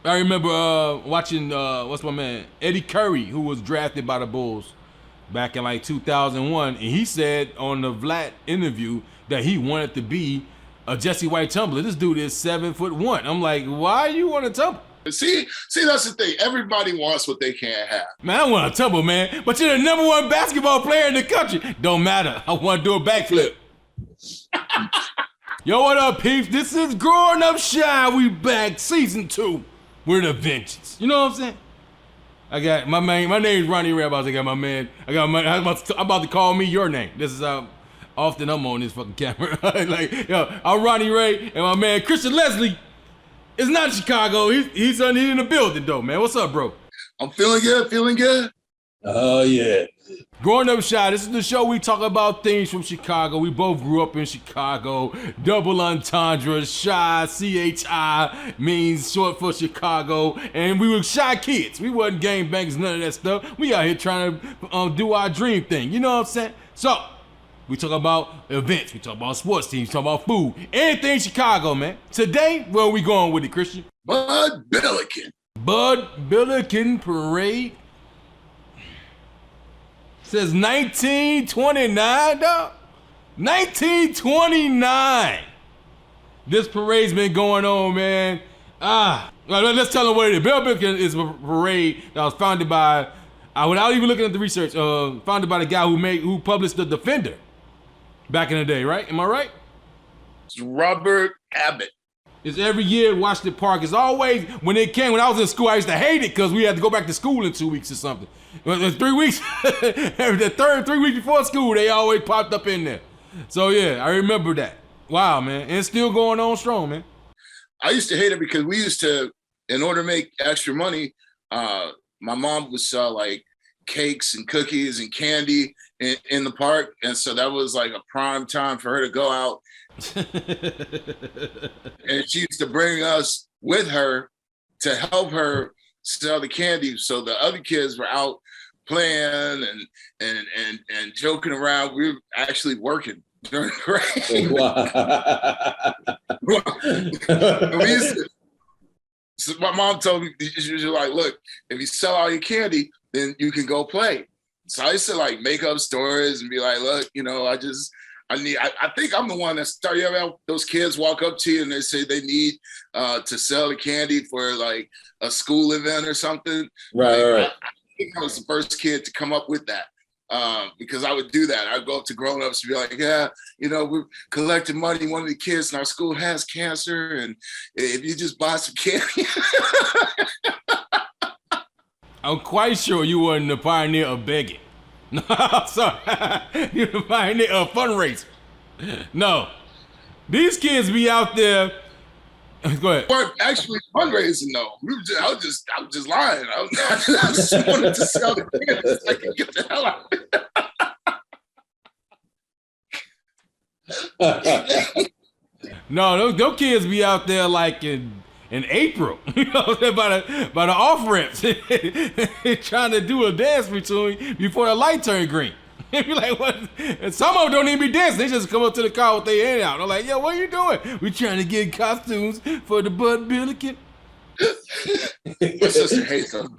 I remember watching what's my man Eddie Curry, who was drafted by the Bulls back in like 2001, and he said on the Vlad interview that he wanted to be a Jessie White Tumbler. This dude is 7'1". I'm like, why you want to tumble? See, that's the thing. Everybody wants what they can't have. Man, I want to tumble, man. But you're the #1 basketball player in the country. Don't matter. I want to do a backflip. Yo, what up, peeps? This is Growing Up Shy. We back, season 2. We're the Vengeance. You know what I'm saying? I got my man. My name's Ronnie Rabos. I got my man. I'm about to call me your name. This is how often I'm on this fucking camera. Like, yo, I'm Ronnie Ray, and my man Khristian Leslie is not in Chicago. He's in the building though, man. What's up, bro? I'm feeling good. Oh, yeah. Growing Up Shy, this is the show we talk about things from Chicago. We both grew up in Chicago. Double entendre, Shy, C-H-I, means short for Chicago. And we were shy kids. We wasn't gangbangers, none of that stuff. We out here trying to do our dream thing. You know what I'm saying? So, we talk about events. We talk about sports teams. We talk about food. Anything Chicago, man. Today, where are we going with it, Khristian? Bud Billiken. Bud Billiken Parade. Says 1929, dog. 1929. This parade's been going on, man. Let's tell them what it is. Bud Billiken is a parade that was founded by, without even looking at the research, founded by the guy who published The Defender back in the day, right? Am I right? It's Robert Abbott. It's every year at Washington Park. It's always, when I was in school, I used to hate it because we had to go back to school in 2 weeks or something. 3 weeks, the third 3 weeks before school, they always popped up in there. So yeah, I remember that. Wow, man. And it's still going on strong, man. I used to hate it because we used to, in order to make extra money, my mom would sell like cakes and cookies and candy in the park. And so that was like a prime time for her to go out. And she used to bring us with her to help her sell the candy. So the other kids were out playing and joking around. We were actually working during the break. We used to, so my mom told me, she was like, look, if you sell all your candy, then you can go play. So I used to like make up stories and be like, look, you know, I think I'm the one that started. You know, those kids walk up to you and they say they need to sell the candy for like a school event or something. Right. I think I was the first kid to come up with that because I would do that. I'd go up to grown-ups and be like, yeah, you know, we're collecting money. One of the kids in our school has cancer, and if you just buy some candy. I'm quite sure you weren't the pioneer of begging. No, I'm sorry. You're the pioneer of fundraising. No. These kids be out there. Go ahead. Weren't actually fundraising though. I was just lying. I just wanted to sell the candy so I could get the hell out of it. No, those kids be out there like in April, you know, by the off ramps, trying to do a dance routine before the light turn green. You're like, what? And some of them don't even be dancing. They just come up to the car with their hand out. They're like, yo, what are you doing? We trying to get costumes for the Bud Billiken. My sister hates them.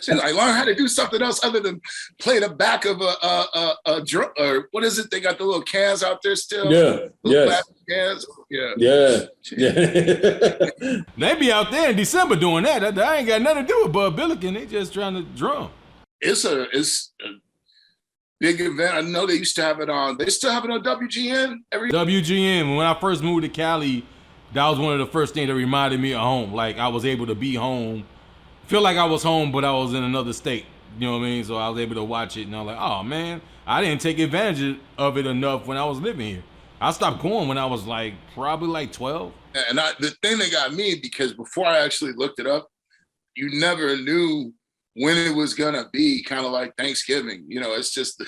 She's like, learn how to do something else other than play the back of a drum, or what is it? They got the little cans out there still. Yeah. Yes. Cans. Yeah. They be out there in December doing that. That ain't got nothing to do with Bud Billiken. They just trying to drum. It's a big event. I know they used to have it on. They still have it on WGN WGN. When I first moved to Cali, that was one of the first things that reminded me of home. Like I was able to be home. Feel like I was home, but I was in another state. You know what I mean? So I was able to watch it, and I was like, oh man, I didn't take advantage of it enough when I was living here. I stopped going when I was like probably like 12. And the thing that got me, because before I actually looked it up, you never knew when it was gonna be, kind of like Thanksgiving. You know, it's just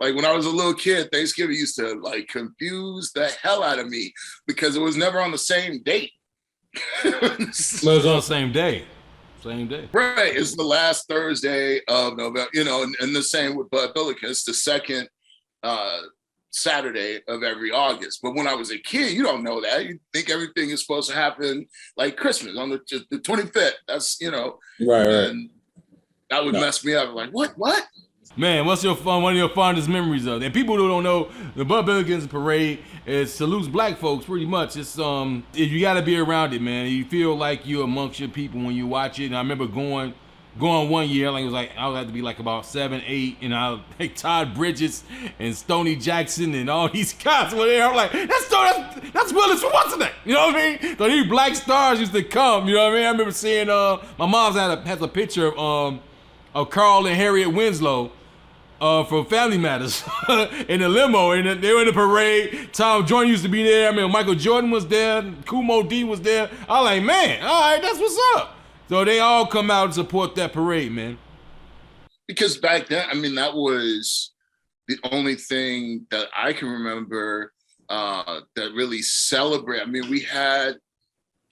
like when I was a little kid, Thanksgiving used to like confuse the hell out of me because it was never on the same date. It was on the same day. Same day. Right. It's the last Thursday of November, you know, and the same with Bud Billiken. It's the second Saturday of every August. But when I was a kid, you don't know that. You think everything is supposed to happen like Christmas on the 25th. That's, Right. And that would mess me up. Like, what? Man, what's one of your fondest memories of it? And people who don't know, the Bud Billiken Parade salutes black folks pretty much. It's you got to be around it, man. You feel like you're amongst your people when you watch it. And I remember going 1 year, I would have to be like about 7, 8, and I like Todd Bridges and Stoney Jackson and all these guys were there. I'm like, that's Willis from what's that? You know what I mean? So these black stars used to come. You know what I mean? I remember seeing my mom's has a picture of Carl and Harriet Winslow. From Family Matters in the limo, and they were in the parade. Tom Jordan used to be there. I mean, Michael Jordan was there. Kumo D was there. I was like, man, all right, that's what's up. So they all come out and support that parade, man. Because back then, I mean, that was the only thing that I can remember that really celebrate. I mean, we had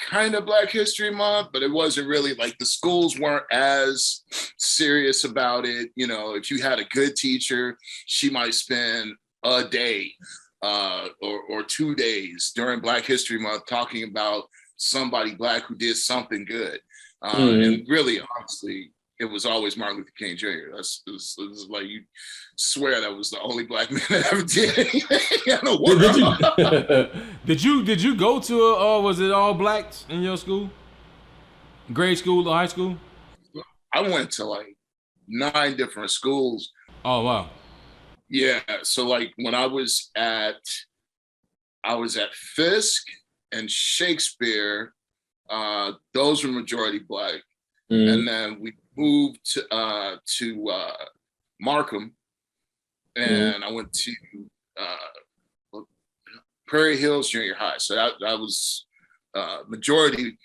kind of Black History Month, but it wasn't really like the schools weren't as serious about it. If you had a good teacher, she might spend a day or 2 days during Black History Month talking about somebody Black who did something good. And really, honestly, it was always Martin Luther King Jr. It was like you swear that was the only Black man that ever did anything in the world. Did you go to was it all blacks in your school? Grade school or high school? I went to like 9 different schools. Oh wow. Yeah. So like when I was at Fisk and Shakespeare, those were majority Black. And then we moved to Markham, and I went to Prairie Hills Junior High. So that was majority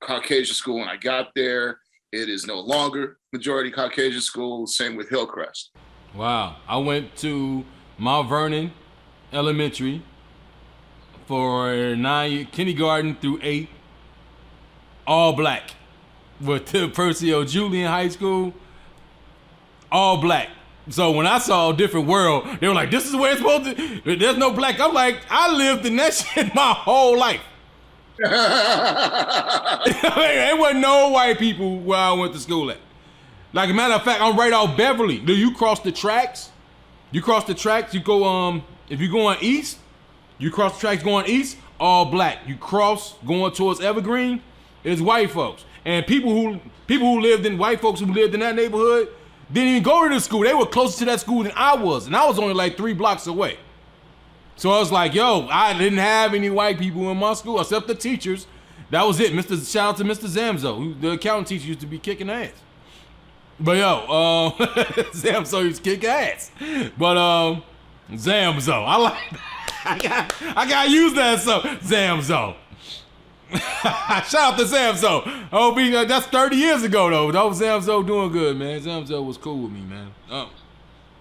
Caucasian school. When I got there, it is no longer majority Caucasian school. Same with Hillcrest. Wow. I went to Mount Vernon Elementary for kindergarten through 8, all Black. With Percy Julian High School, all Black. So when I saw A Different World, they were like, this is where it's supposed to, there's no Black. I'm like, I lived in that shit my whole life. There wasn't no white people where I went to school at. Like a matter of fact, I'm right off Beverly. Do you cross the tracks? You go, if you're going east, you cross the tracks going east, all Black. You cross going towards Evergreen, it's white folks. And people who lived in, white folks who lived in that neighborhood didn't even go to the school. They were closer to that school than I was. And I was only like 3 blocks away. So I was like, yo, I didn't have any white people in my school except the teachers. That was it. Shout out to Mr. Zamzo, who the accounting teacher used to be kicking ass. But yo, Zamzo used to kick ass. But Zamzo, I like that. I gotta use that Zamzo. Shout out to Zamzo. That's 30 years ago though. That was Zamzo doing good, man. Zamzo was cool with me, man.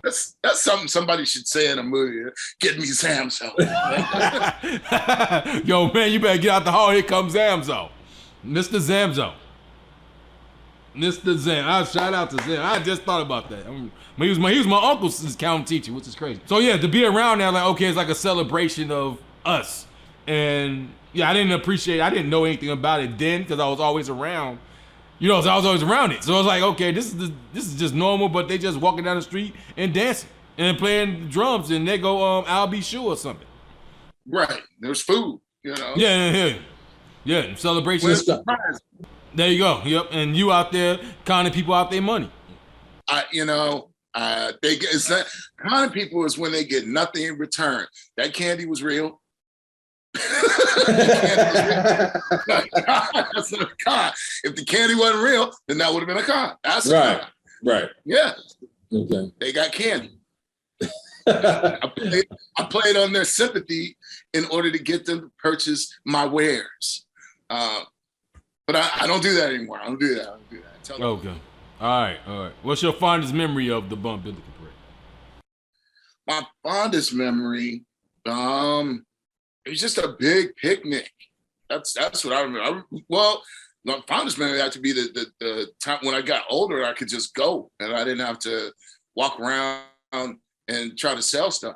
That's something somebody should say in a movie. Get me Zamzo. Yo, man, you better get out the hall. Here comes Zamzo. Mr. Zamzo. Mr. Zam. Shout out to Zam. I just thought about that. He was my uncle's accounting teacher, which is crazy. So yeah, to be around now, like, okay, it's like a celebration of us. And yeah, I didn't know anything about it then because I was always around. So I was always around it. So I was like, okay, this is just normal, but they just walking down the street and dancing and playing drums, and they go, I'll be sure or something. Right. There's food, Yeah. Celebrations. There you go. Yep. And you out there conning people out their money. Conning people is when they get nothing in return. That candy was real. That's not a con. If the candy wasn't real, then that would have been a con. That's a con. Right. Yeah. Okay. They got candy. I played on their sympathy in order to get them to purchase my wares. But I don't do that anymore. I don't do that. Okay. All right. What's your fondest memory of the Bud Billiken Parade? My fondest memory, it was just a big picnic. That's what I remember. My fondest memory had to be the time when I got older, I could just go and I didn't have to walk around and try to sell stuff.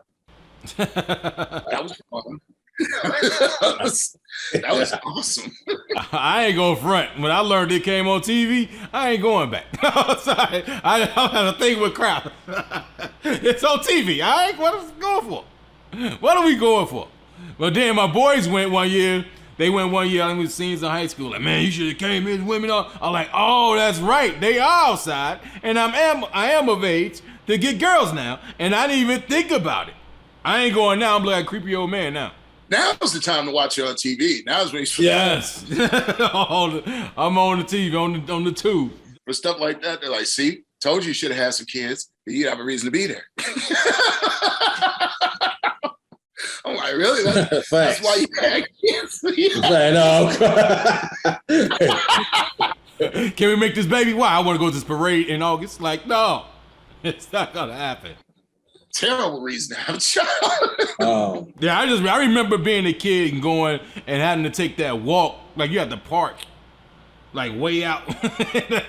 That was fun. that was awesome. I ain't going front. When I learned it came on TV, I ain't going back. Sorry. I don't have a thing with crap. It's on TV. I ain't what are we going for? What are we going for? But then my boys went one year. They went one year. I was seniors in high school. Like, man, you should have came in. Women are. I'm like, oh, that's right. They are outside, and I am of age to get girls now, and I didn't even think about it. I ain't going now. I'm like a creepy old man now. Now's the time to watch it on TV. Now's when you Yes. I'm on the TV, on the tube. For stuff like that, they're like, see, told you should have had some kids. You have a reason to be there. I'm like, really? That's why you had kids? Can we make this baby? Why? I want to go to this parade in August. Like, no, it's not going to happen. Terrible reason to have a child. Yeah, I remember being a kid and going and having to take that walk. Like, you had to park, like, way out.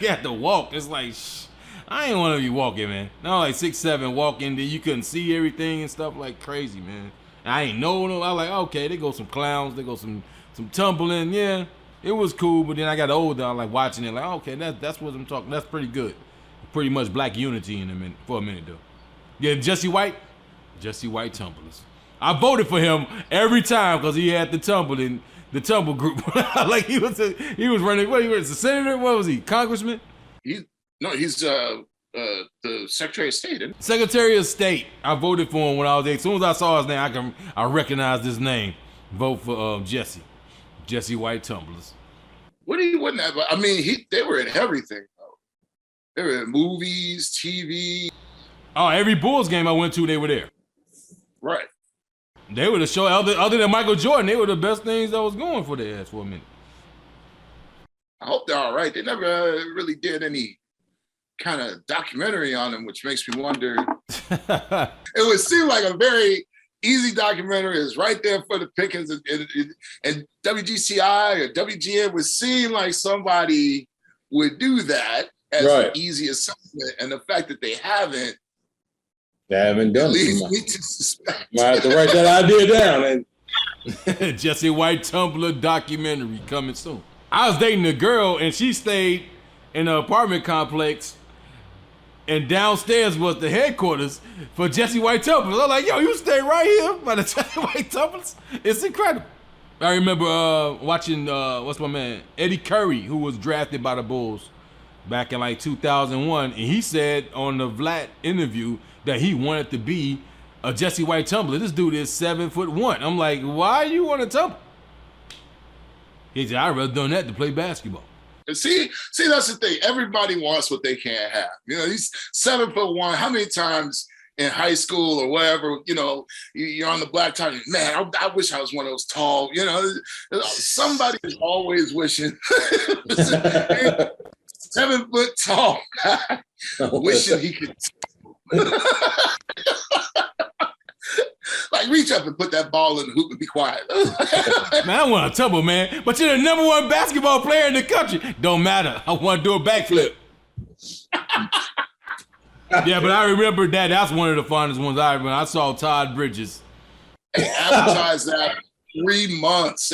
You had to walk. It's like, I ain't want to be walking, man. No, like 6'7", walking, then you couldn't see everything and stuff like crazy, man. I ain't know. I was like, okay, they go some clowns, they go some tumbling. Yeah, it was cool, but then I got older. I was like watching it, like, okay, that's what I'm talking. That's pretty good. Pretty much black unity for a minute, though. Yeah, Jessie White Tumblers. I voted for him every time because he had the tumble group. Like he was running. What he was a senator? What was he? Congressman? He's the Secretary of State. Isn't he? Secretary of State. I voted for him when I was 8. As soon as I saw his name, I recognized his name. Vote for Jessie White Tumblers. What he wouldn't have? I mean, they were in everything. They were in movies, TV. Oh, every Bulls game I went to, they were there. Right. They were the show. Other than Michael Jordan, they were the best things that was going for their ass for a minute. I hope they're all right. They never really did any kind of documentary on them, which makes me wonder. It would seem like a very easy documentary. Is right there for the pickings, and WGCI or WGN would seem like somebody would do that as an easy assessment, and the fact that they haven't done leads it. me to suspect. Might have to write that idea down. And Jessie White Tumbler documentary coming soon. I was dating a girl and she stayed in an apartment complex, and downstairs was the headquarters for Jessie White Tumblers. I'm like, yo, you stay right here by the Jessie White Tumblers? It's incredible. I remember watching, what's my man, Eddie Curry, who was drafted by the Bulls back in like 2001, and he said on the Vlad interview that he wanted to be a Jessie White Tumbler. This dude is 7'1". I'm like, why you want to tumble? He said, I'd rather done that to play basketball. And see, that's the thing. Everybody wants what they can't have. You know, he's 7'1". How many times in high school or whatever, you know, you're on the blacktop, man, I wish I was one of those tall, you know, somebody is always wishing 7 foot tall guy wishing he could. Like, reach up and put that ball in the hoop and be quiet. Man, I want to tumble, man. But you're the number 1 basketball player in the country. Don't matter. I want to do a backflip. Yeah, but I remember that. That's one of the fondest ones I remember. I saw Todd Bridges. They advertised that 3 months.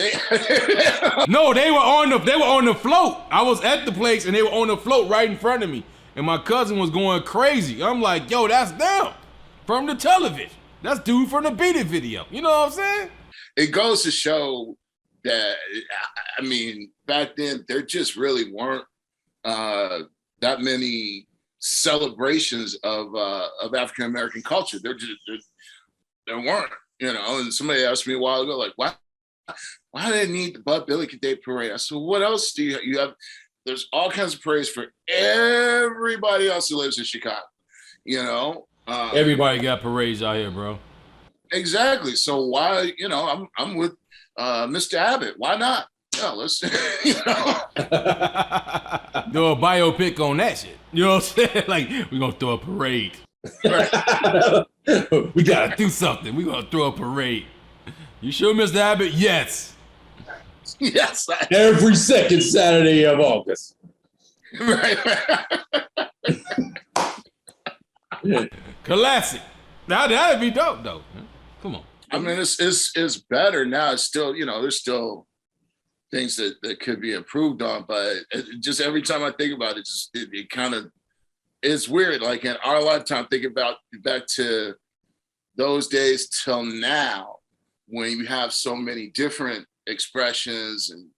No, they were on the float. I was at the place and they were on the float right in front of me. And my cousin was going crazy. I'm like, yo, that's them from the television. That's dude from the Beat It video. You know what I'm saying? It goes to show that, I mean, back then, there just really weren't that many celebrations of African-American culture. There weren't, you know. And somebody asked me a while ago, like, why do they need the Bud Billiken Parade? I said, what else do you have? There's all kinds of parades for everybody else who lives in Chicago, you know. Everybody got parades out here, bro. Exactly. So why, you know, I'm with Mr. Abbott. Why not? Yeah, let's, you know. Do a biopic on that shit. You know what I'm saying? Like, we're going to throw a parade. Right. We got to do something. We're going to throw a parade. You sure, Mr. Abbott? Yes. Yes. Every second Saturday of August. Right. Classic. Now that'd be dope, though. Come I mean, it's better now. It's still, there's still things that could be improved on, but just every time I think about it, it kind of, it's weird. Like in our lifetime, thinking about back to those days till now, when you have so many different expressions and,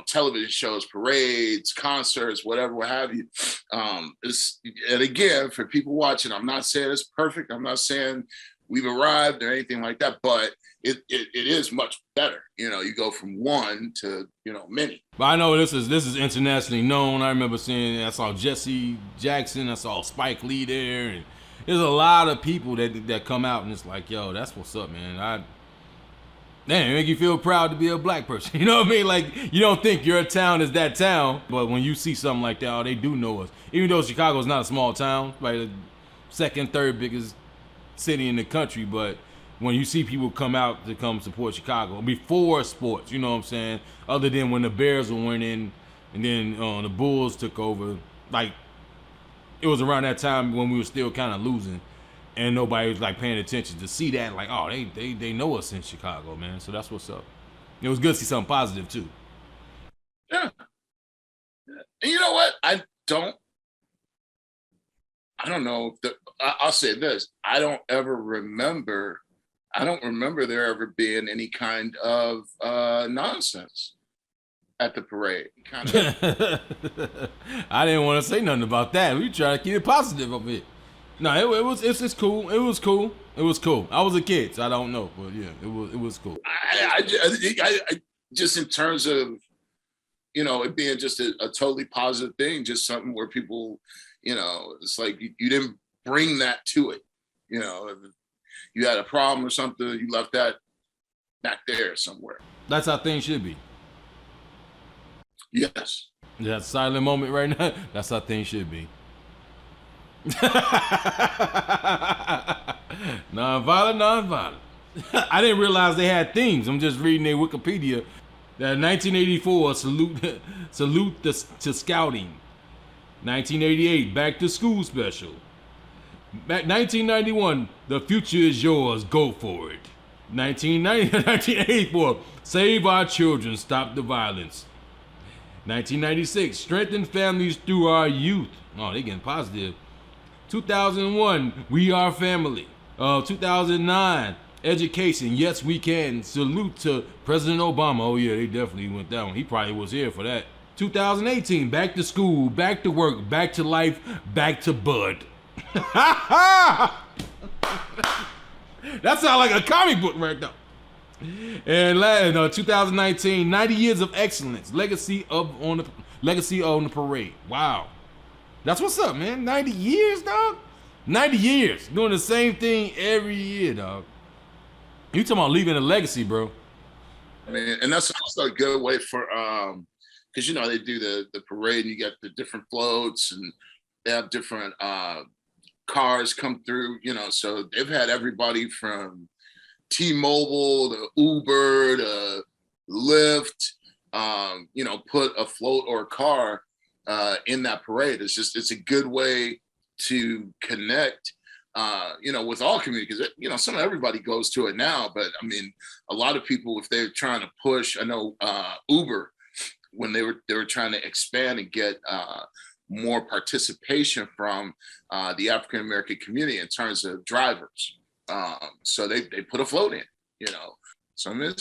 television shows, parades, concerts, whatever, what have you. And again, for people watching, I'm not saying it's perfect. I'm not saying we've arrived or anything like that, but it is much better. You go from one to, many. But I know this is internationally known. I remember I saw Jessie Jackson, I saw Spike Lee there, and there's a lot of people that come out and it's like, yo, that's what's up, man. It make you feel proud to be a black person. You know what I mean? Like, you don't think your town is that town, but when you see something like that, they do know us. Even though Chicago's not a small town, like the second, third biggest city in the country, but when you see people come out to come support Chicago before sports, you know what I'm saying? Other than when the Bears were winning and then the Bulls took over, like it was around that time when we were still kind of losing and nobody was like paying attention to see that, like, oh, they know us in Chicago, man. So that's what's up. It was good to see something positive too. Yeah. And you know what? I don't know. I'll say this. I don't remember there ever being any kind of nonsense at the parade. Kind of. I didn't want to say nothing about that. We try to keep it positive up here. No, it's cool. It was cool. It was cool. I was a kid, so I don't know, but yeah, it was cool. I just in terms of it being just a totally positive thing, just something where people, it's like you didn't bring that to it. You had a problem or something, you left that back there somewhere. That's how things should be. Yes. That silent moment right now, that's how things should be. Non-violent. I didn't realize they had themes. I'm just reading their Wikipedia. That 1984, salute to scouting. 1988, back to school special. 1991, the future is yours, go for it. 1984, save our children, stop the violence. 1996, strengthen families through our youth. Oh, they getting positive. 2001, we are family. 2009, education, yes we can. Salute to President Obama. Oh yeah, they definitely went that one. He probably was here for that. 2018, back to school, back to work, back to life, back to Bud. That sounds like a comic book right now. And 2019, 90 years of excellence, legacy on the parade. Wow. That's what's up, man. 90 years, dog. 90 years doing the same thing every year, dog. You talking about leaving a legacy, bro? I mean, and that's also a good way for because they do the parade and you got the different floats and they have different cars come through. So they've had everybody from T-Mobile to Uber to Lyft, put a float or a car in that parade. It's a good way to connect, with all communities. Some everybody goes to it now, but I mean, a lot of people, if they're trying to push, I know Uber, when they were trying to expand and get more participation from the African American community in terms of drivers. So they put a float in, So I mean,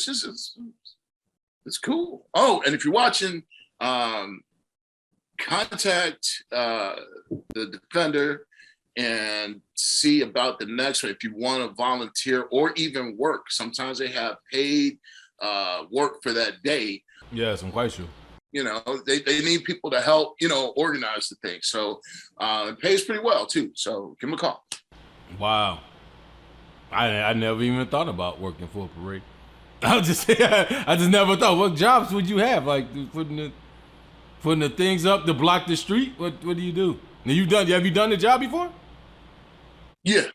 it's cool. Oh, and if you're watching, contact the defender and see about the next one if you want to volunteer or even work. Sometimes they have paid work for that day. Yes, I'm quite sure. They need people to help, organize the thing. So it pays pretty well too. So give them a call. Wow. I never even thought about working for a parade. I just never thought. What jobs would you have? Like putting the things up to block the street? What do you do? Have you done the job before? Yeah.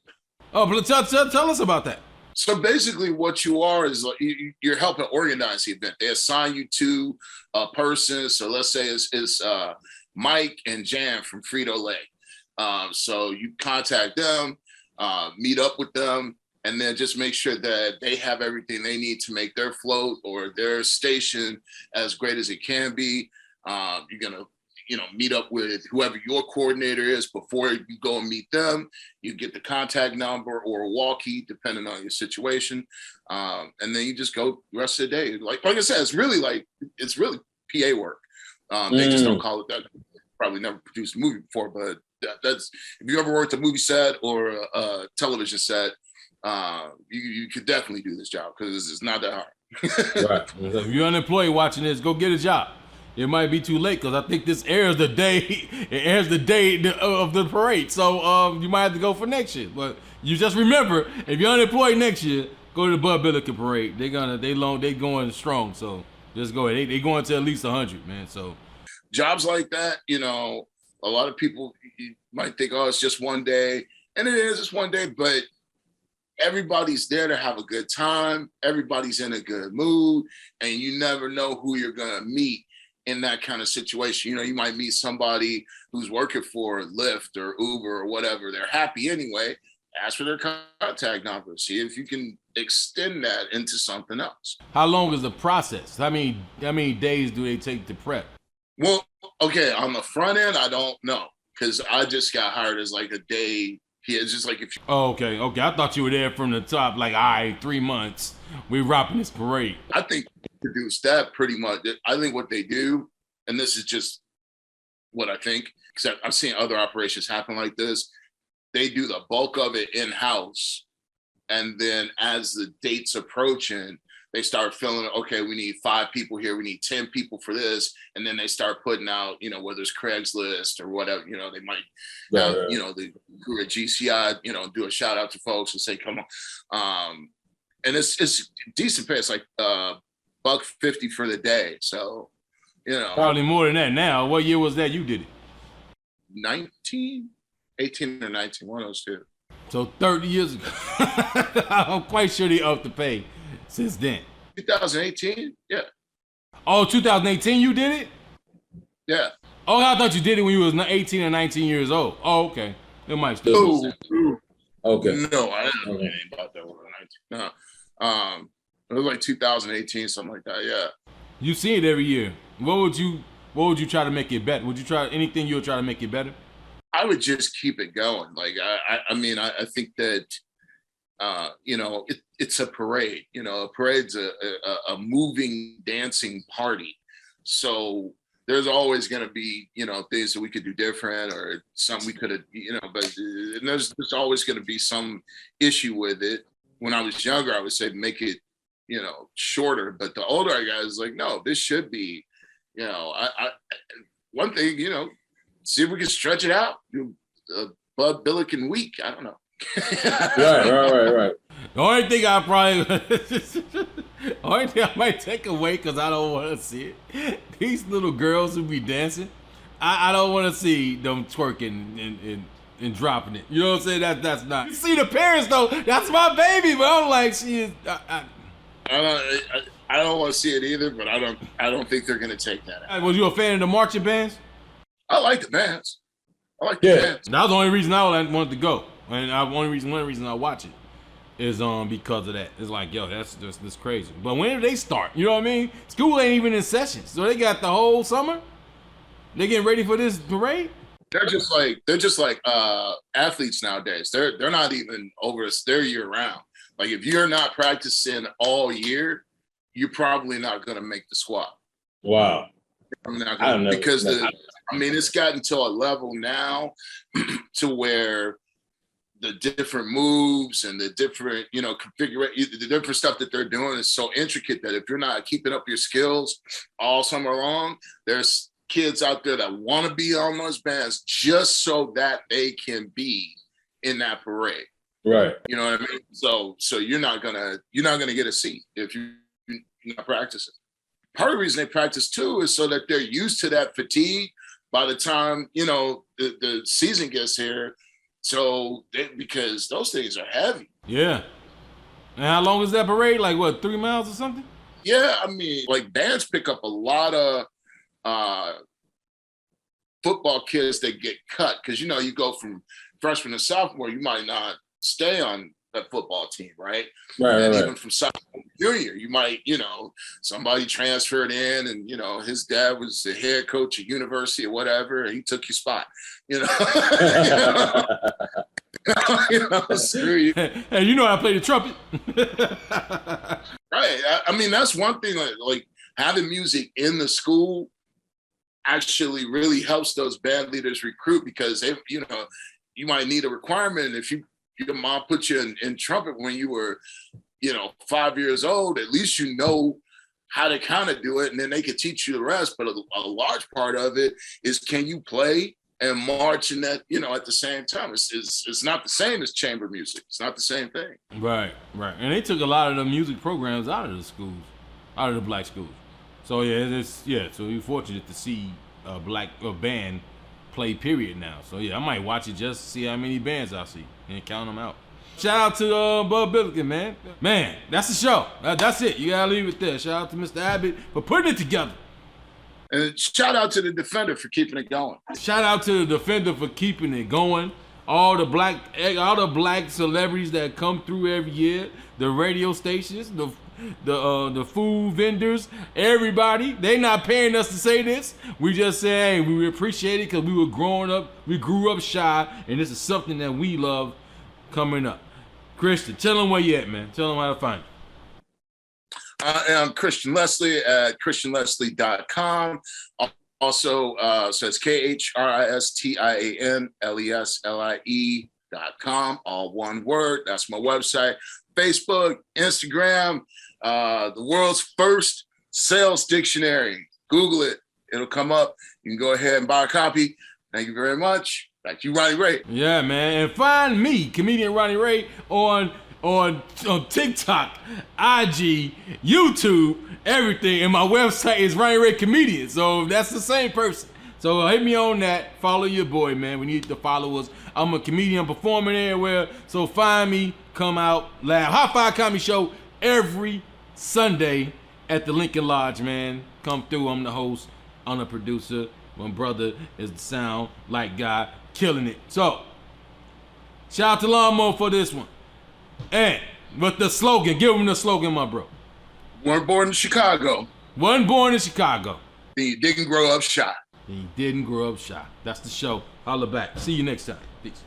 Oh, but tell us about that. So basically what you are is like you're helping organize the event. They assign you to a person. So let's say it's Mike and Jan from Frito-Lay. So you contact them, meet up with them, and then just make sure that they have everything they need to make their float or their station as great as it can be. You're gonna, meet up with whoever your coordinator is before you go and meet them. You get the contact number or a walkie, depending on your situation, and then you just go the rest of the day. Like I said, it's really PA work. They just don't call it that. Probably never produced a movie before, but that's, if you ever worked a movie set or a television set, you could definitely do this job because it's not that hard. Right. If you're unemployed watching this, go get a job. It might be too late because I think this airs the day of the parade. So you might have to go for next year. But you just remember, if you're unemployed next year, go to the Bud Billiken Parade. They going strong. So just go ahead. They going to at least 100, man. So jobs like that, a lot of people might think, oh, it's just one day, and it is just one day, but everybody's there to have a good time. Everybody's in a good mood, and you never know who you're gonna meet in that kind of situation. You might meet somebody who's working for Lyft or Uber or whatever. They're happy anyway. Ask for their contact number. See if you can extend that into something else. How long is the process? How many days do they take to prep? Well, okay, on the front end, I don't know because I just got hired as like a day. It's just like if you. Oh, okay. I thought you were there from the top, like, all right, 3 months. We're rocking this parade. I think they produce that pretty much. I think what they do, and this is just what I think, because I've seen other operations happen like this. They do the bulk of it in-house, and then as the date's approaching, they start feeling, okay, we need 5 people here, we need 10 people for this, and then they start putting out, whether it's Craigslist or whatever, they might, the crew at GCI, do a shout out to folks and say, come on, and it's decent pay. It's like $150 for the day, so probably more than that now. What year was that you did it? 18 or 19, one of those two. So 30 years ago. I'm quite sure they upped the pay since then. 2018, yeah. Oh, 2018 you did it? Yeah. Oh, I thought you did it when you was 18 or 19 years old. Oh, okay. It might still be sense. Okay. No, I didn't know anything about that when I was 19. No. It was like 2018, something like that, yeah. You see it every year. What would you try to make it better? Would you try anything you would try to make it better? I would just keep it going. Like, I think that, it's a parade. A parade's a moving, dancing party. So there's always going to be, things that we could do different or some we could have, but there's always going to be some issue with it. When I was younger, I would say make it, shorter. But the older I got, is like, no, this should be, one thing, see if we can stretch it out. Do a Bud Billiken week. I don't know. Right. The only thing I might take away because I don't want to see it. These little girls who be dancing, I don't want to see them twerking and dropping it. You know what I'm saying? That's not. You see the parents though. That's my baby, but I'm like, she is. I don't want to see it either, but I don't think they're gonna take that out. Was you a fan of the marching bands? I like the bands. I like the bands. That was the only reason I wanted to go, and one reason I watch it is because of that. It's like, yo, that's crazy. But when do they start? You know what I mean? School ain't even in session, so they got the whole summer. They getting ready for this parade. They're just like athletes nowadays. They're not even over us. They're year round. Like if you're not practicing all year, you're probably not going to make the squad. Wow. Because it's gotten to a level now to where the different moves and the different, configuration, the different stuff that they're doing is so intricate that if you're not keeping up your skills all summer long, there's kids out there that want to be on those bands just so that they can be in that parade. Right. You know what I mean? So you're not gonna get a seat if you're not practicing. Part of the reason they practice too is so that they're used to that fatigue by the time the season gets here. So because those things are heavy. Yeah. And how long is that parade? Like what, 3 miles or something? Yeah, like bands pick up a lot of football kids that get cut because you go from freshman to sophomore, you might not stay on that football team, right? Right, And right, even from sophomore junior, you might, somebody transferred in and, his dad was the head coach at university or whatever, and he took your spot, screw you. Hey, I play the trumpet. Right. I mean, that's one thing, like having music in the school actually really helps those band leaders recruit, because they, you might need a requirement. If your mom put you in trumpet when you were, 5 years old, at least you know how to kind of do it, and then they could teach you the rest. But a large part of it is, can you play and march in that, at the same time? It's not the same as chamber music. It's not the same thing. Right. And they took a lot of the music programs out of the schools, out of the black schools. So so you're fortunate to see a black band play, period, now. So I might watch it just to see how many bands I see and count them out. Shout out to Bud Billiken, man. Man, that's the show. That's it. You gotta leave it there. Shout out to Mr. Abbott for putting it together. And shout out to the Defender for keeping it going. Shout out to the Defender for keeping it going. All the black celebrities that come through every year, the radio stations, the food vendors, everybody. They not paying us to say this. We just say, hey, we appreciate it because we were growing up, we grew up shy, and this is something that we love coming up. Khristian, tell them where you at, man. Tell them how to find you. I'm Khristian Leslie at khristianleslie.com. Also, so it's KHRISTIANLESLIE.com, all one word. That's my website. Facebook, Instagram, the world's first sales dictionary. Google it. It'll come up. You can go ahead and buy a copy. Thank you very much. Back to you, Ronnie Ray. Yeah, man. And find me, comedian Ronnie Ray, on TikTok, IG, YouTube, everything. And my website is Ronnie Ray Comedian. So that's the same person. So hit me on that. Follow your boy, man. We need the followers. I'm a comedian performing everywhere. So find me, come out, laugh. High Five Comedy Show every Sunday at the Lincoln Lodge, man. Come through. I'm the host. I'm the producer. My brother is the sound like guy, killing it. So shout out to Lawnmower for this one. And with the slogan, give him the slogan, my bro. Weren't born in Chicago. Wasn't born in Chicago. He didn't grow up shy. He didn't grow up shy. That's the show. Holla back. See you next time. Peace.